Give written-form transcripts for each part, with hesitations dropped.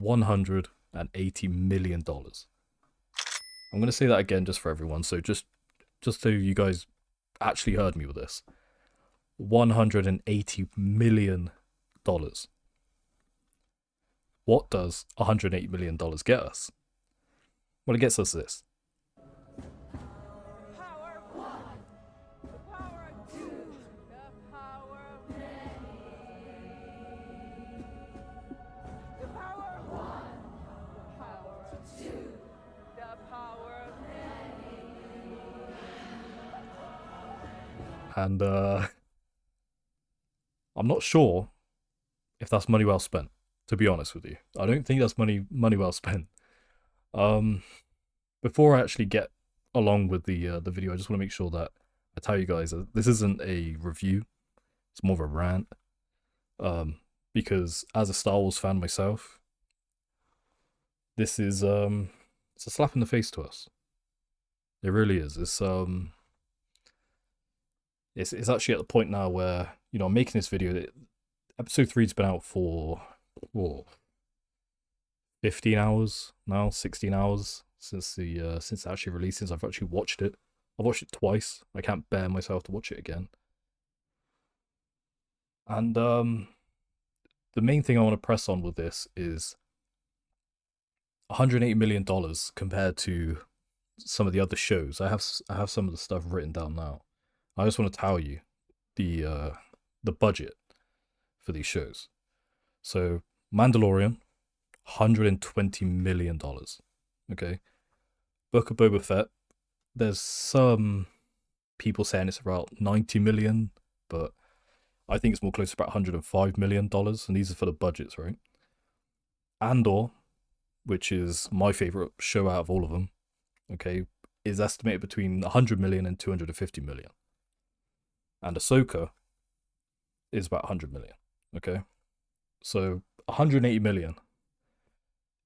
$180 million. I'm going to say that again just for everyone. So just so you guys actually heard me with this. $180 million. What does $180 million get us? Well, it gets us this. Power of one, the power of two, the power of many. The power of one, the power of two, the power of many. And I'm not sure if that's money well spent, to be honest with you. I don't think that's money well spent. Before I actually get along with the video, I just want to make sure that I tell you guys that this isn't a review. It's more of a rant. Because as a Star Wars fan myself, this is it's a slap in the face to us. It really is. It's actually at the point now where, you know, I'm making this video. Episode 3's been out for 15 hours now, 16 hours since it actually released, since I've actually watched it. I've watched it twice. I can't bear myself to watch it again. And the main thing I want to press on with this is $180 million compared to some of the other shows. I have some of the stuff written down now. I just want to tell you the budget for these shows. So Mandalorian, $120 million. Okay. Book of Boba Fett, there's some people saying it's about 90 million, but I think it's more close to about $105 million, and these are for the budgets, right? Andor, which is my favorite show out of all of them, okay, is estimated between 100 million and 250 million. And Ahsoka is about 100 million, okay? So 180 million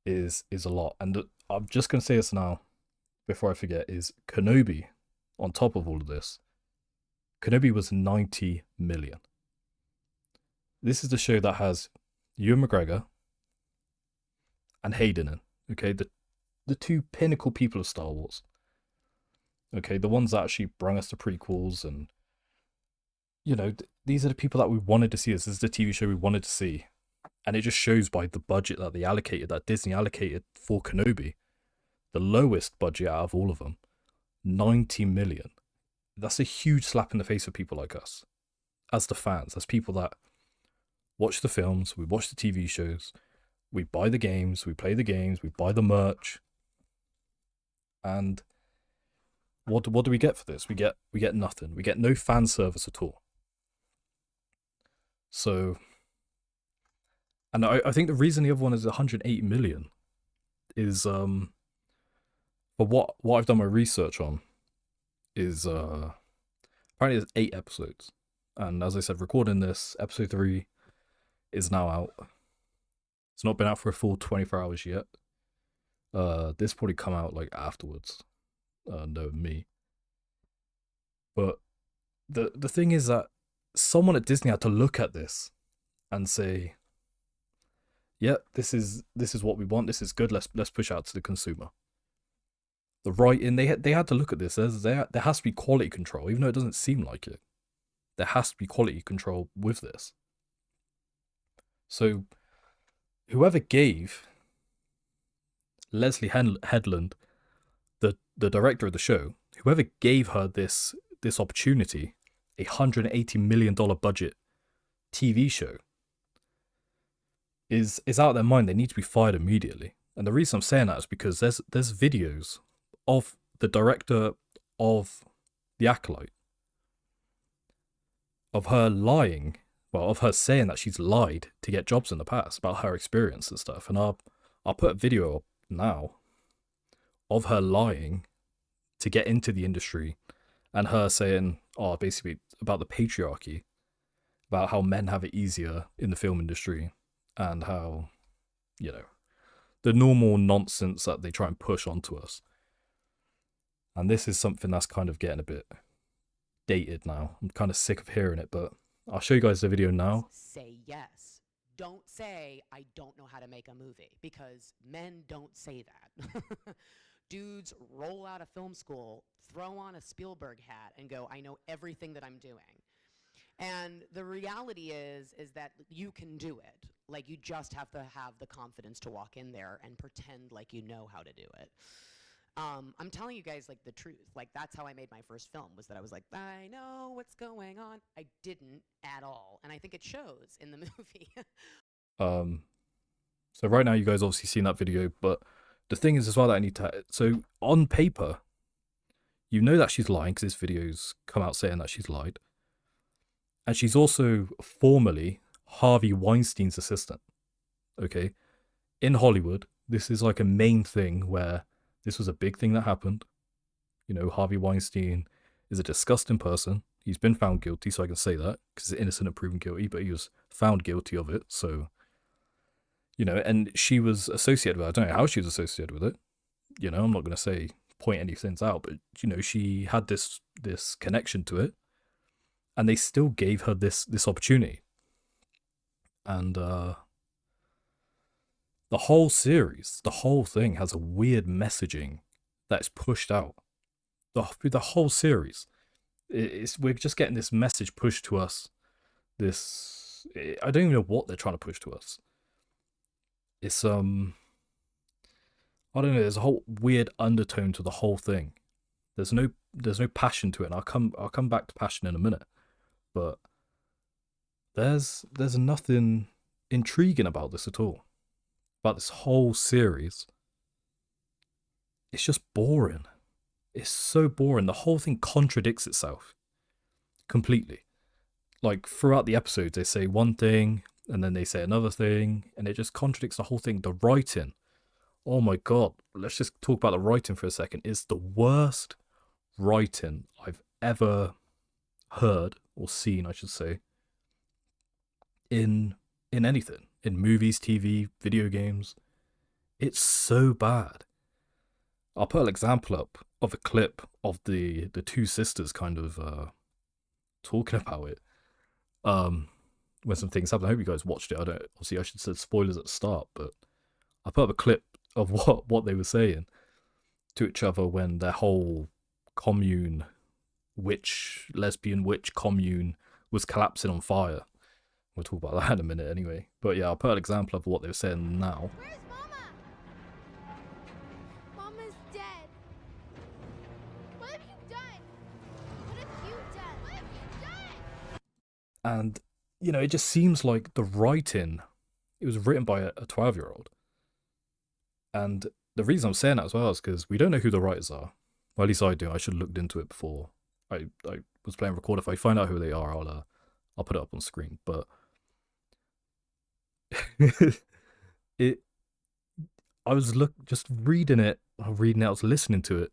is a lot. And I'm just going to say this now, before I forget, is Kenobi, on top of all of this, Kenobi was 90 million. This is the show that has Ewan McGregor and Hayden in, okay? The two pinnacle people of Star Wars. Okay, the ones that actually brought us the prequels, and, you know, these are the people that we wanted to see. This is the TV show we wanted to see. And it just shows by the budget that they allocated, that Disney allocated for Kenobi, the lowest budget out of all of them, 90 million. That's a huge slap in the face for people like us, as the fans, as people that watch the films, we watch the TV shows, we buy the games, we play the games, we buy the merch. And what do we get for this? We get nothing. We get no fan service at all. So, and I think the reason the other one is 180 million is but what I've done my research on is apparently there's 8 episodes. And as I said, recording this, episode 3 is now out. It's not been out for a full 24 hours yet. This probably come out like afterwards. Knowing me. But the thing is that someone at Disney had to look at this and say, "Yep, this is what we want. This is good. Let's push out to the consumer." The writing, they had to look at this. There has to be quality control, even though it doesn't seem like it. There has to be quality control with this. So, whoever gave Leslie Headland, the director of the show, whoever gave her this opportunity, $180 million budget TV show, is out of their mind. They need to be fired immediately. And the reason I'm saying that is because there's videos of the director of The Acolyte, of her lying, well, of her saying that she's lied to get jobs in the past about her experience and stuff. And I'll put a video up now of her lying to get into the industry, and her saying, basically about the patriarchy, about how men have it easier in the film industry, and how, you know, the normal nonsense that they try and push onto us. And this is something that's kind of getting a bit dated now. I'm kind of sick of hearing it, but I'll show you guys the video now. Say yes. don't say, I don't know how to make a movie, because men don't say that. Dudes roll out of film school, throw on a Spielberg hat, and go, I know everything that I'm doing. And the reality is that you can do it. Like, you just have to have the confidence to walk in there and pretend like you know how to do it. I'm telling you guys, like, the truth. Like, that's how I made my first film, was that I was like, I know what's going on. I didn't at all. And I think it shows in the movie. Um, so right now you guys obviously seen that video, but the thing is as well that I need to. So on paper, you know that she's lying because this video's come out saying that she's lied, and she's also formally Harvey Weinstein's assistant. Okay, in Hollywood, this is like a main thing where this was a big thing that happened. You know, Harvey Weinstein is a disgusting person. He's been found guilty, so I can say that because he's innocent and proven guilty, but he was found guilty of it. So, you know, and she was associated with it. I don't know how she was associated with it. You know, I'm not going to say point any things out, but you know, she had this connection to it, and they still gave her this opportunity. And the whole series, the whole thing has a weird messaging that's pushed out. The whole series, we're just getting this message pushed to us. I don't even know what they're trying to push to us. It's I don't know. There's a whole weird undertone to the whole thing. There's no passion to it. And I'll come back to passion in a minute, but there's nothing intriguing about this at all. About this whole series, it's just boring. It's so boring. The whole thing contradicts itself completely. Like, throughout the episodes, they say one thing and then they say another thing, and it just contradicts the whole thing. The writing, oh my god, let's just talk about the writing for a second. It's the worst writing I've ever heard or seen, I should say, in anything. In movies, TV, video games. It's so bad. I'll put an example up of a clip of the two sisters kind of talking about it. When some things happen. I hope you guys watched it. Obviously I should say spoilers at the start, but I put up a clip of what they were saying to each other when their whole lesbian witch commune was collapsing on fire. We'll talk about that in a minute anyway. But yeah, I'll put an example of what they were saying now. Where's Mama? Mama's dead. What have you done? What have you done? What have you done? And, you know, it just seems like the writing, it was written by a 12-year-old. And the reason I'm saying that as well is because we don't know who the writers are. Well, at least I do. I should have looked into it before I was playing record. If I find out who they are, I'll put it up on screen. But I was just reading it, I was listening to it,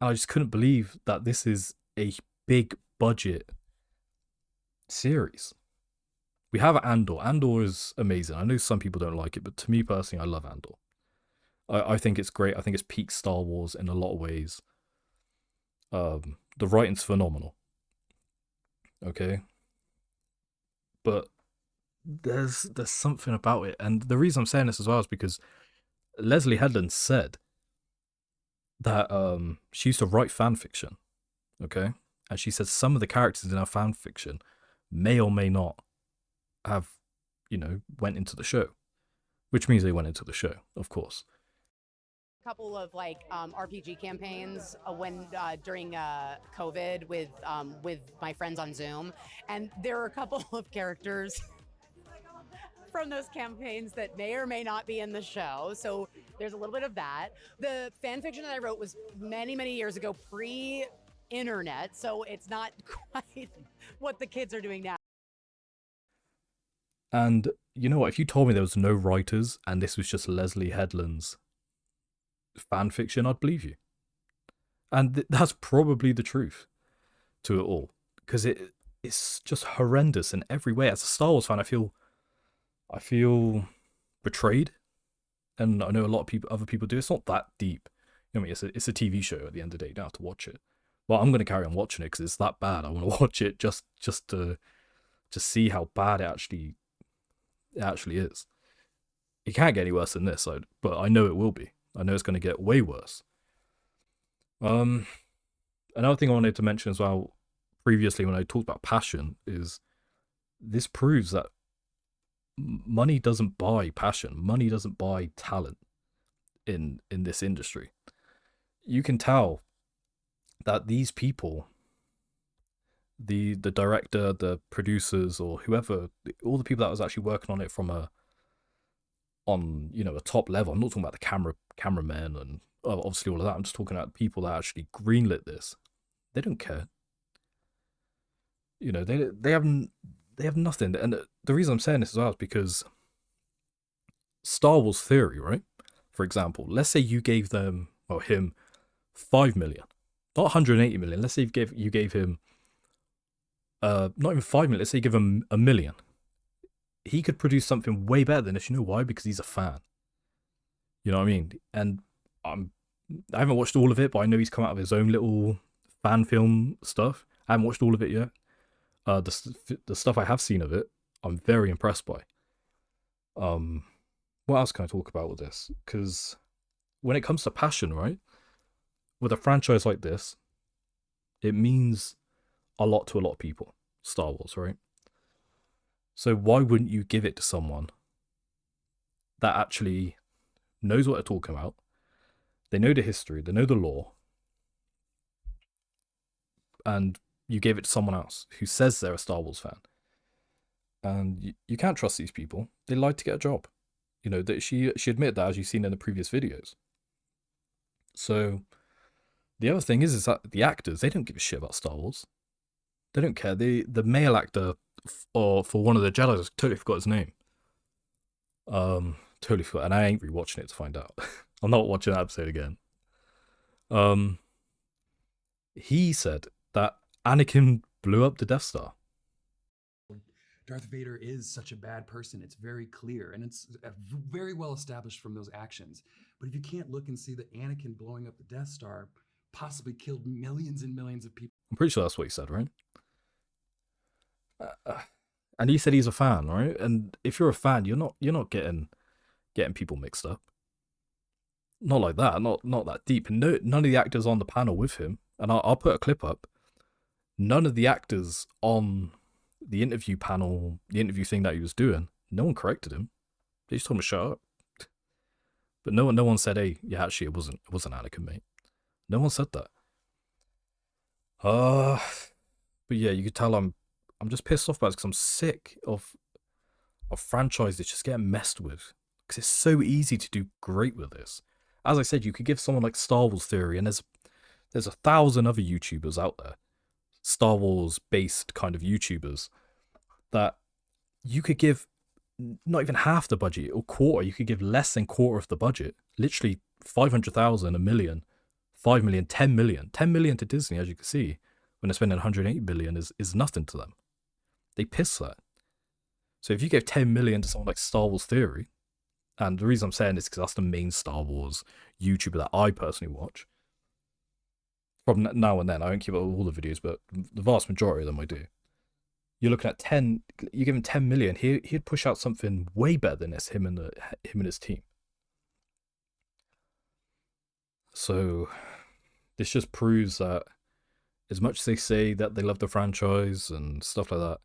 and I just couldn't believe that this is a big budget series. We have Andor. Andor is amazing. I know some people don't like it, but to me personally, I love Andor. I think it's great. I think it's peak Star Wars in a lot of ways. The writing's phenomenal. Okay, but there's something about it, and the reason I'm saying this as well is because Leslie Headland said that she used to write fan fiction. Okay, and she said some of the characters in her fan fiction may or may not have, you know, went into the show, which means they went into the show, of course. Couple of like RPG campaigns during COVID with my friends on Zoom, and there are a couple of characters from those campaigns that may or may not be in the show. So there's a little bit of that. The fan fiction that I wrote was many years ago, pre-internet, so it's not quite what the kids are doing now. And you know what? If you told me there was no writers and this was just Leslie Headland's fan fiction, I'd believe you. And that's probably the truth to it all, because it's just horrendous in every way. As a Star Wars fan, I feel betrayed, and I know a lot of other people do. It's not that deep. You know, I mean, it's a TV show. At the end of the day, you don't have to watch it. Well, I'm going to carry on watching it because it's that bad. I want to watch it just to see how bad it actually It actually is. It can't get any worse than this, but I know it will be. I know it's going to get way worse. Um, Another thing I wanted to mention as well, previously when I talked about passion, is this proves that money doesn't buy passion. Money doesn't buy talent in this industry. You can tell that these people, the director, the producers, or whoever, all the people that was actually working on it from a top level. I'm not talking about the cameramen and obviously all of that. I'm just talking about people that actually greenlit this. They don't care. They have nothing. And the reason I'm saying this as well is because Star Wars theory, right? For example, let's say you gave them or him 5 million, not 180 million. Let's say you gave him not even 5 million. Let's say you give him a million. He could produce something way better than this. You know why? Because he's a fan. You know what I mean? And I haven't watched all of it, but I know he's come out of his own little fan film stuff. I haven't watched all of it yet. The stuff I have seen of it, I'm very impressed by. What else can I talk about with this? Because when it comes to passion, right, with a franchise like this, it means a lot to a lot of people. Star Wars, right? So why wouldn't you give it to someone that actually knows what they're talking about? They know the history, they know the lore, and you gave it to someone else who says they're a Star Wars fan. And you can't trust these people. They lied to get a job. That she admitted that, as you've seen in the previous videos. So the other thing is that the actors, they don't give a shit about Star Wars. They don't care. The male actor or for one of the Jedi, I totally forgot his name. Totally forgot, and I ain't rewatching it to find out. I'm not watching that episode again. He said that Anakin blew up the Death Star. Darth Vader is such a bad person. It's very clear, and it's very well established from those actions. But if you can't look and see that Anakin blowing up the Death Star possibly killed millions and millions of people. I'm pretty sure that's what he said, right? And he said he's a fan, right? And if you're a fan, you're not getting people mixed up. Not like that. Not that deep. And none of the actors on the panel with him, and I'll put a clip up. None of the actors on the interview panel, the interview thing that he was doing, no one corrected him. They just told him to shut up. But no one said, "Hey, yeah, actually, it wasn't Anakin, mate." No one said that. But yeah, you could tell I'm just pissed off about it because I'm sick of franchises just getting messed with. Because it's so easy to do great with this. As I said, you could give someone like Star Wars Theory, and there's 1,000 other YouTubers out there, Star Wars based kind of YouTubers, that you could give not even half the budget or quarter. You could give less than quarter of the budget. Literally 500,000, a million, 5 million, 10 million. 10 million to Disney, as you can see, when they're spending 180 billion is nothing to them. They piss that. So if you gave 10 million to someone like Star Wars Theory, and the reason I'm saying this is because that's the main Star Wars YouTuber that I personally watch. From now and then, I don't keep up with all the videos, but the vast majority of them I do. You're looking at 10. You give him 10 million, he'd push out something way better than this. Him and his team. So this just proves that, as much as they say that they love the franchise and stuff like that,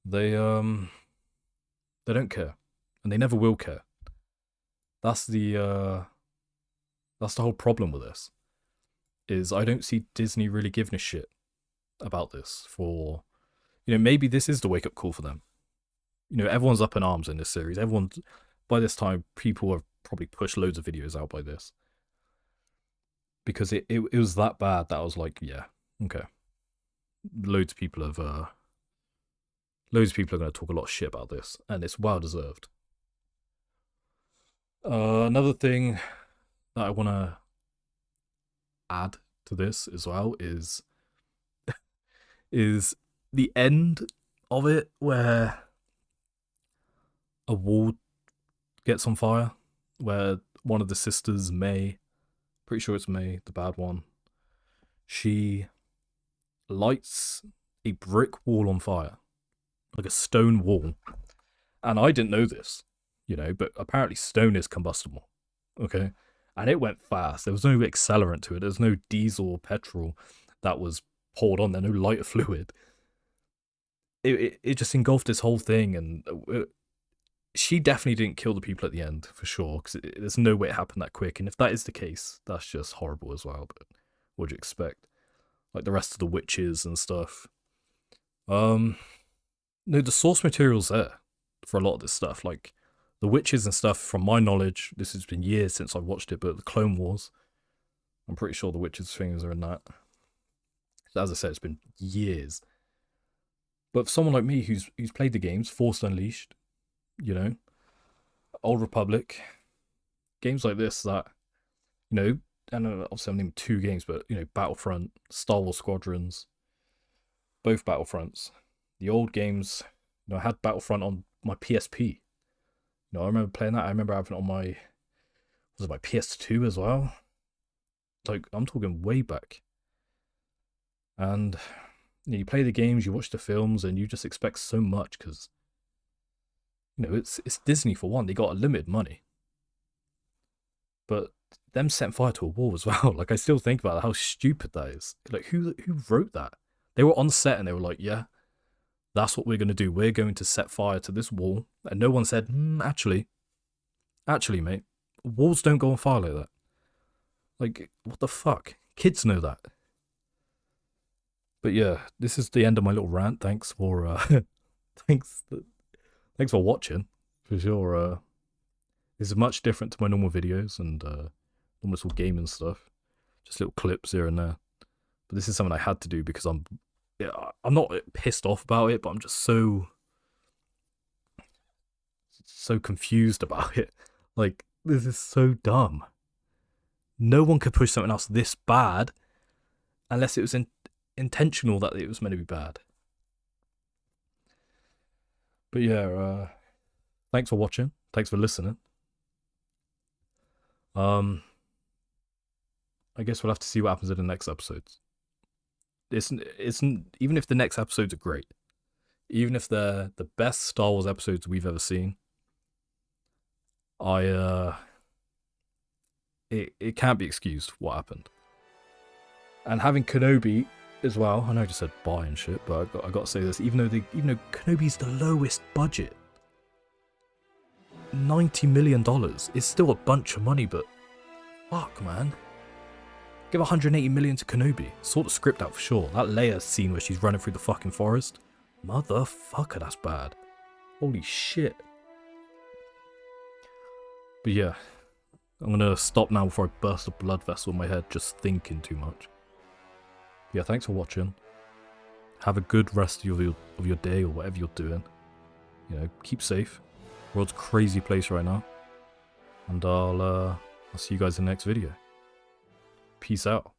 they don't care, and they never will care. That's the whole problem with this. Is I don't see Disney really giving a shit about this. For maybe this is the wake up call for them. Everyone's up in arms in this series. By this time, people have probably pushed loads of videos out by this, because it was that bad that I was like, yeah, okay. Loads of people are going to talk a lot of shit about this, and it's well deserved. Another thing that I want to add to this as well is the end of it, where a wall gets on fire, where one of the sisters, May, pretty sure it's May, the bad one, she lights a brick wall on fire, like a stone wall, And I didn't know this, but apparently stone is combustible. Okay? And it went fast. There was no accelerant to it. There was no diesel or petrol that was poured on there, no lighter fluid. It just engulfed this whole thing, and she definitely didn't kill the people at the end, for sure, because there's no way it happened that quick. And if that is the case, that's just horrible as well. But what do you expect? Like the rest of the witches and stuff. No, the source material's there for a lot of this stuff. Like the witches and stuff, from my knowledge, this has been years since I've watched it, but the Clone Wars, I'm pretty sure the witches' things are in that. As I said, it's been years. But for someone like me who's played the games, Force Unleashed, Old Republic, games like this that, and obviously I'm naming 2 games, but, Battlefront, Star Wars Squadrons, both Battlefronts. The old games, I had Battlefront on my PSP. I remember playing that. I remember having it on my PS2 as well. Like, I'm talking way back. And you play the games, you watch the films, and you just expect so much because, it's Disney for one. They got unlimited money. But them setting fire to a wall as well. Like, I still think about how stupid that is. Like, who wrote that? They were on set and they were like, yeah, that's what we're going to do. We're going to set fire to this wall. And no one said, actually, mate, walls don't go on fire like that. Like, what the fuck? Kids know that. But yeah, this is the end of my little rant. Thanks for thanks for watching. For sure, this is much different to my normal videos and almost all gaming stuff. Just little clips here and there. But this is something I had to do because I'm not pissed off about it, but I'm just so confused about it. Like, this is so dumb. No one could push something else this bad unless it was intentional that it was meant to be bad. But yeah, thanks for watching. Thanks for listening. I guess we'll have to see what happens in the next episodes. Isn't even if the next episodes are great, even if they're the best Star Wars episodes we've ever seen, it can't be excused what happened. And having Kenobi as well, I know I just said bye and shit, but I got to say this, even though Kenobi's the lowest budget, $90 million is still a bunch of money, but fuck, man. Give 180 million to Kenobi. Sort the script out for sure. That Leia scene where she's running through the fucking forest, motherfucker, that's bad. Holy shit. But yeah, I'm gonna stop now before I burst a blood vessel in my head just thinking too much. Yeah, thanks for watching. Have a good rest of your day or whatever you're doing. Keep safe. World's a crazy place right now. And I'll see you guys in the next video. Peace out.